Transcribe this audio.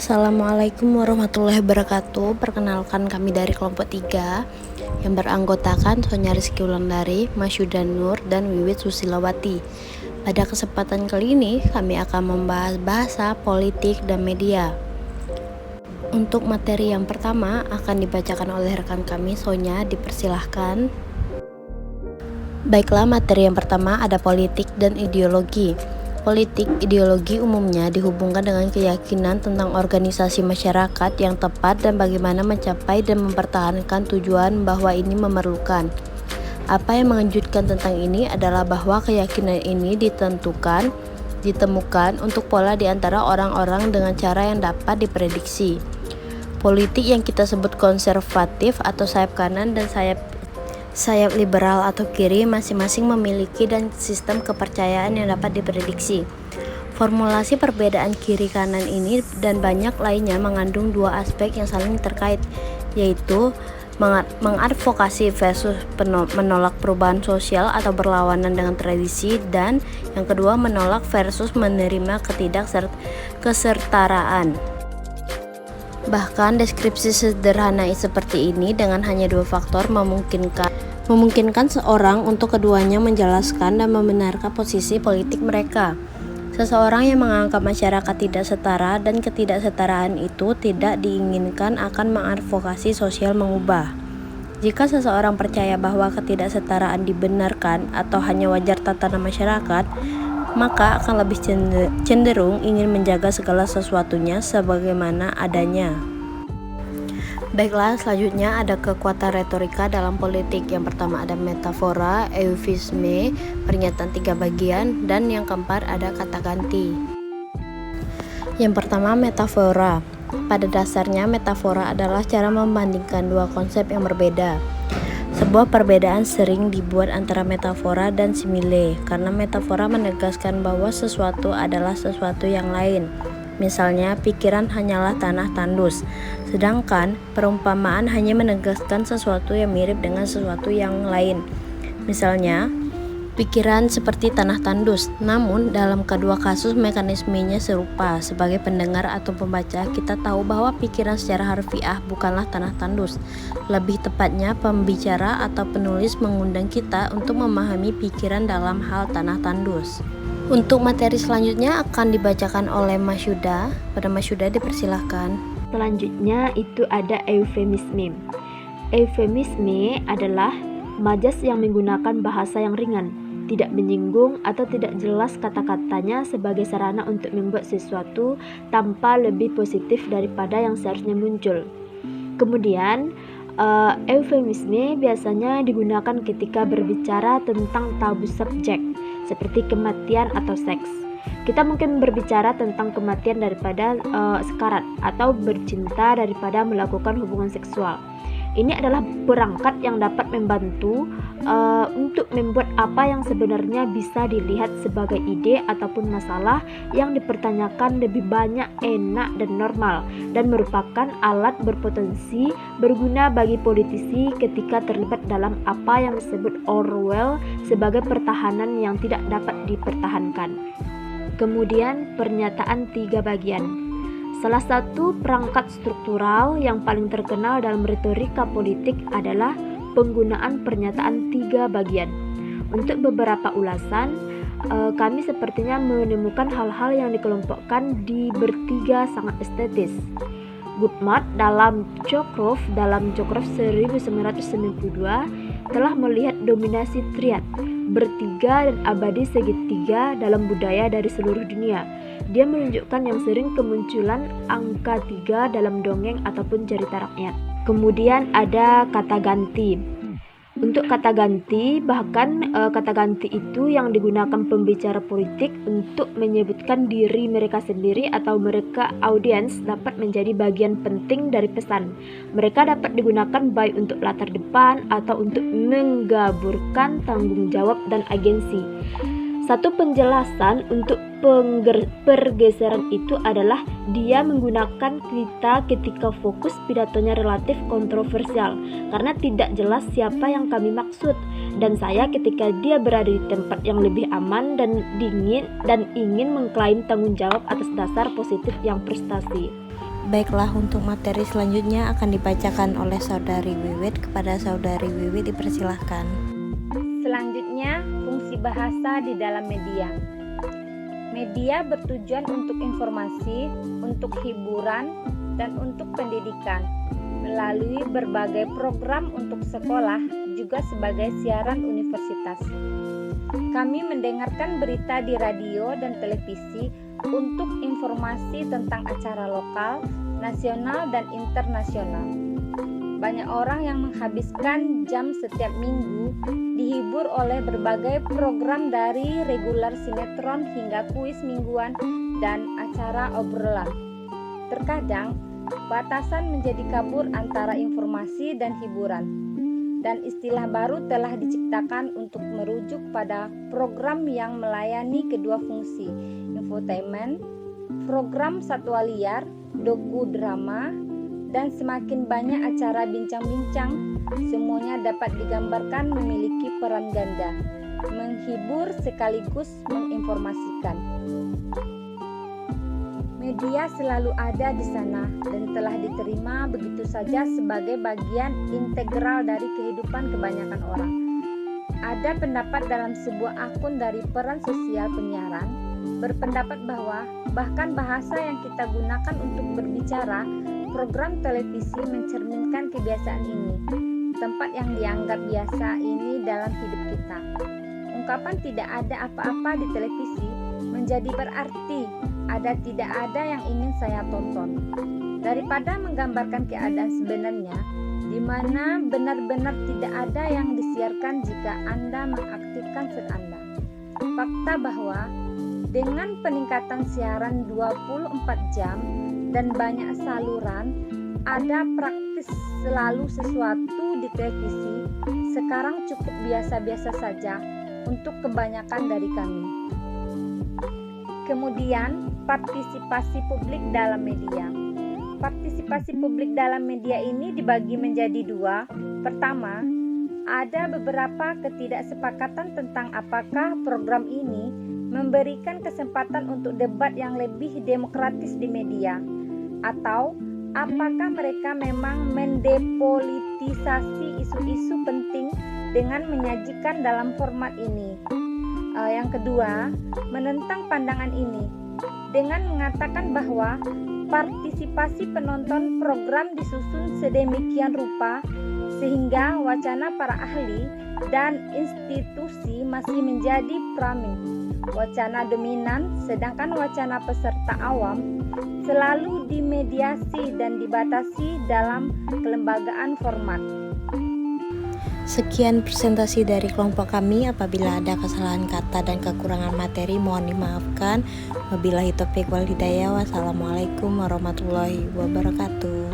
Assalamualaikum warahmatullahi wabarakatuh. Perkenalkan, kami dari kelompok 3 yang beranggotakan Sonya Rizky Wulandari, Masyuda Nur, dan Wiwit Susilawati. Pada kesempatan kali ini kami akan membahas bahasa, politik, dan media. Untuk materi yang pertama akan dibacakan oleh rekan kami, Sonya, dipersilahkan. Baiklah, materi yang pertama ada politik dan ideologi. Politik, ideologi umumnya dihubungkan dengan keyakinan tentang organisasi masyarakat yang tepat dan bagaimana mencapai dan mempertahankan tujuan bahwa ini memerlukan. Apa yang mengejutkan tentang ini adalah bahwa keyakinan ini ditemukan untuk pola di antara orang-orang dengan cara yang dapat diprediksi. Politik yang kita sebut konservatif atau sayap kanan dan sayap liberal atau kiri masing-masing memiliki dan sistem kepercayaan yang dapat diprediksi. Formulasi perbedaan kiri kanan ini dan banyak lainnya mengandung dua aspek yang saling terkait, yaitu mengadvokasi versus menolak perubahan sosial atau berlawanan dengan tradisi, dan yang kedua menolak versus menerima kesertaraan. Bahkan deskripsi sederhana seperti ini dengan hanya dua faktor memungkinkan seorang untuk keduanya menjelaskan dan membenarkan posisi politik mereka. Seseorang yang menganggap masyarakat tidak setara dan ketidaksetaraan itu tidak diinginkan akan mengadvokasi sosial mengubah. Jika seseorang percaya bahwa ketidaksetaraan dibenarkan atau hanya wajar tatanan masyarakat, maka akan lebih cenderung ingin menjaga segala sesuatunya sebagaimana adanya. Baiklah, selanjutnya ada kekuatan retorika dalam politik. Yang pertama ada metafora, eufemisme, pernyataan 3 bagian, dan yang keempat ada kata ganti. Yang pertama, metafora. Pada dasarnya, metafora adalah cara membandingkan dua konsep yang berbeda. Sebuah perbedaan sering dibuat antara metafora dan simile, karena metafora menegaskan bahwa sesuatu adalah sesuatu yang lain. Misalnya, pikiran hanyalah tanah tandus, sedangkan perumpamaan hanya menegaskan sesuatu yang mirip dengan sesuatu yang lain. Misalnya, pikiran seperti tanah tandus, namun dalam kedua kasus mekanismenya serupa. Sebagai pendengar atau pembaca, kita tahu bahwa pikiran secara harfiah bukanlah tanah tandus. Lebih tepatnya, pembicara atau penulis mengundang kita untuk memahami pikiran dalam hal tanah tandus. Untuk materi selanjutnya akan dibacakan oleh Masyuda. Pada Masyuda dipersilahkan. Selanjutnya itu ada eufemisme. Eufemisme adalah majas yang menggunakan bahasa yang ringan, tidak menyinggung atau tidak jelas kata-katanya sebagai sarana untuk membuat sesuatu tanpa lebih positif daripada yang seharusnya muncul. Kemudian, eufemisme biasanya digunakan ketika berbicara tentang tabu subjek, seperti kematian atau seks. Kita mungkin berbicara tentang kematian daripada sekarat, atau bercinta daripada melakukan hubungan seksual. Ini adalah perangkat yang dapat membantu untuk membuat apa yang sebenarnya bisa dilihat sebagai ide ataupun masalah yang dipertanyakan lebih banyak enak dan normal, dan merupakan alat berpotensi berguna bagi politisi ketika terlibat dalam apa yang disebut Orwell sebagai pertahanan yang tidak dapat dipertahankan. Kemudian pernyataan 3 bagian. Salah satu perangkat struktural yang paling terkenal dalam retorika politik adalah penggunaan pernyataan 3 bagian. Untuk beberapa ulasan, kami sepertinya menemukan hal-hal yang dikelompokkan di bertiga sangat estetis. Goodman dalam Cockcroft 1992 telah melihat dominasi triad, bertiga dan abadi segitiga dalam budaya dari seluruh dunia. Dia menunjukkan yang sering kemunculan angka 3 dalam dongeng ataupun cerita rakyat. Kemudian ada kata ganti. Untuk kata ganti, bahkan kata ganti itu yang digunakan pembicara politik untuk menyebutkan diri mereka sendiri atau mereka audiens dapat menjadi bagian penting dari pesan. Mereka dapat digunakan baik untuk latar depan atau untuk menggaburkan tanggung jawab dan agensi. Satu penjelasan untuk pergeseran itu adalah dia menggunakan kita ketika fokus pidatonya relatif kontroversial karena tidak jelas siapa yang kami maksud, dan saya ketika dia berada di tempat yang lebih aman dan dingin dan ingin mengklaim tanggung jawab atas dasar positif yang prestasi. Baiklah, untuk materi selanjutnya akan dibacakan oleh Saudari Wiwit. Kepada Saudari Wiwit dipersilahkan. Selanjutnya, fungsi bahasa di dalam media. Media bertujuan untuk informasi, untuk hiburan, dan untuk pendidikan melalui berbagai program untuk sekolah, juga sebagai siaran universitas. Kami mendengarkan berita di radio dan televisi untuk informasi tentang acara lokal, nasional, dan internasional. Banyak orang yang menghabiskan jam setiap minggu dihibur oleh berbagai program dari regular sinetron hingga kuis mingguan dan acara obrolan. Terkadang, batasan menjadi kabur antara informasi dan hiburan, dan istilah baru telah diciptakan untuk merujuk pada program yang melayani kedua fungsi, infotainment, program satwa liar, doku-drama, dan semakin banyak acara bincang-bincang. Semuanya dapat digambarkan memiliki peran ganda, menghibur sekaligus menginformasikan. Media selalu ada di sana dan telah diterima begitu saja sebagai bagian integral dari kehidupan kebanyakan orang. Ada pendapat dalam sebuah akun dari peran sosial penyiaran berpendapat bahwa bahkan bahasa yang kita gunakan untuk berbicara program televisi mencerminkan kebiasaan ini, tempat yang dianggap biasa ini dalam hidup kita. Ungkapan tidak ada apa-apa di televisi menjadi berarti ada tidak ada yang ingin saya tonton. Daripada menggambarkan keadaan sebenarnya, di mana benar-benar tidak ada yang disiarkan jika Anda mengaktifkan feed Anda. Fakta bahwa dengan peningkatan siaran 24 jam dan banyak saluran, ada praktis selalu sesuatu di televisi sekarang cukup biasa-biasa saja untuk kebanyakan dari kami. Kemudian, partisipasi publik dalam media. Partisipasi publik dalam media ini dibagi menjadi dua. Pertama, ada beberapa ketidaksepakatan tentang apakah program ini memberikan kesempatan untuk debat yang lebih demokratis di media, atau apakah mereka memang mendepolitisasi isu-isu penting dengan menyajikan dalam format ini. Yang kedua, menentang pandangan ini dengan mengatakan bahwa partisipasi penonton program disusun sedemikian rupa sehingga wacana para ahli dan institusi masih menjadi framing, wacana dominan, sedangkan wacana peserta awam selalu dimediasi dan dibatasi dalam kelembagaan format. Sekian presentasi dari kelompok kami. Apabila ada kesalahan kata dan kekurangan materi, mohon dimaafkan. Wabillahi taufiq wal hidayah. Wassalamualaikum warahmatullahi wabarakatuh.